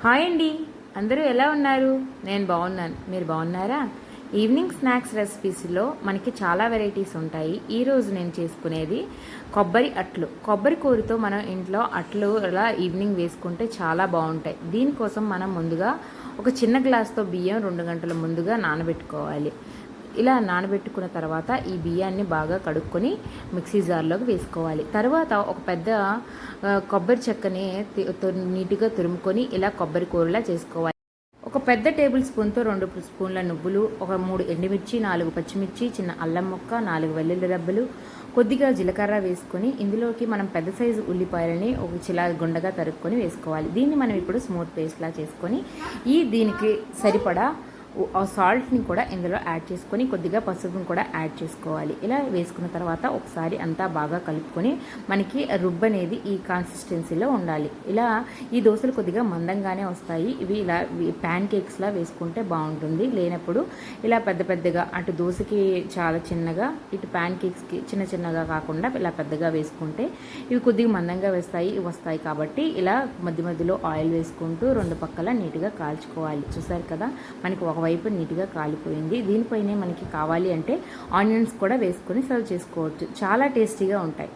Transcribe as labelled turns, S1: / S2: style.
S1: Hi అండి, అందరూ ఎలా ఉన్నారు? నేను బాగున్నాను. మీరు బాగున్నారా? ఈవినింగ్ స్నాక్స్ రెసిపీస్లో మనకి చాలా వెరైటీస్ ఉంటాయి. ఈరోజు నేను చేసుకునేది కొబ్బరి అట్లు. కొబ్బరి కూరతో మనం ఇంట్లో అట్లు ఇలా ఈవినింగ్ వేసుకుంటే చాలా బాగుంటాయి. దీనికోసం మనం ముందుగా ఒక చిన్న గ్లాస్తో బియ్యం 2 గంటల ముందుగా నానబెట్టుకోవాలి. ఇలా నానబెట్టుకున్న తర్వాత ఈ బియ్యాన్ని బాగా కడుక్కొని మిక్సీ జార్లోకి వేసుకోవాలి. తర్వాత ఒక పెద్ద కొబ్బరి చెక్కని నీట్గా తురుముకొని ఇలా కొబ్బరి కూరలా చేసుకోవాలి. ఒక పెద్ద టేబుల్ స్పూన్తో 2 స్పూన్ల నువ్వులు, ఒక 3 ఎండుమిర్చి, 4 పచ్చిమిర్చి, చిన్న అల్లం ముక్క, 4 వెల్లుల్లి రబ్బలు, కొద్దిగా జీలకర్ర వేసుకొని ఇందులోకి మనం పెద్ద సైజు ఉల్లిపాయలని ఒక చిలా గుండగా తరుక్కొని వేసుకోవాలి. దీన్ని మనం ఇప్పుడు స్మూత్ పేస్ట్లా చేసుకొని దీనికి సరిపడా సాల్ట్ని కూడా ఇందులో యాడ్ చేసుకొని కొద్దిగా పసుపుని కూడా యాడ్ చేసుకోవాలి. ఇలా వేసుకున్న తర్వాత ఒకసారి అంతా బాగా కలుపుకొని మనకి రుబ్బు అనేది ఈ కన్సిస్టెన్సీలో ఉండాలి. ఇలా ఈ దోశలు కొద్దిగా మందంగానే వస్తాయి. ఇవి ఇలా ప్యాన్ కేక్స్లా వేసుకుంటే బాగుంటుంది. లేనప్పుడు ఇలా పెద్ద పెద్దగా అటు దోశకి చాలా చిన్నగా, ఇటు ప్యాన్ కేక్స్కి చిన్న చిన్నగా కాకుండా ఇలా పెద్దగా వేసుకుంటే ఇవి కొద్దిగా మందంగా వస్తాయి కాబట్టి ఇలా మధ్య మధ్యలో ఆయిల్ వేసుకుంటూ 2 పక్కల నీట్గా కాల్చుకోవాలి. చూసారు కదా, మనకి ఒకవైపు నీట్గా కాలిపోయింది. దీనిపైనే మనకి కావాలి అంటే ఆనియన్స్ కూడా వేసుకొని సర్వ్ చేసుకోవచ్చు. చాలా టేస్టీగా ఉంటాయి.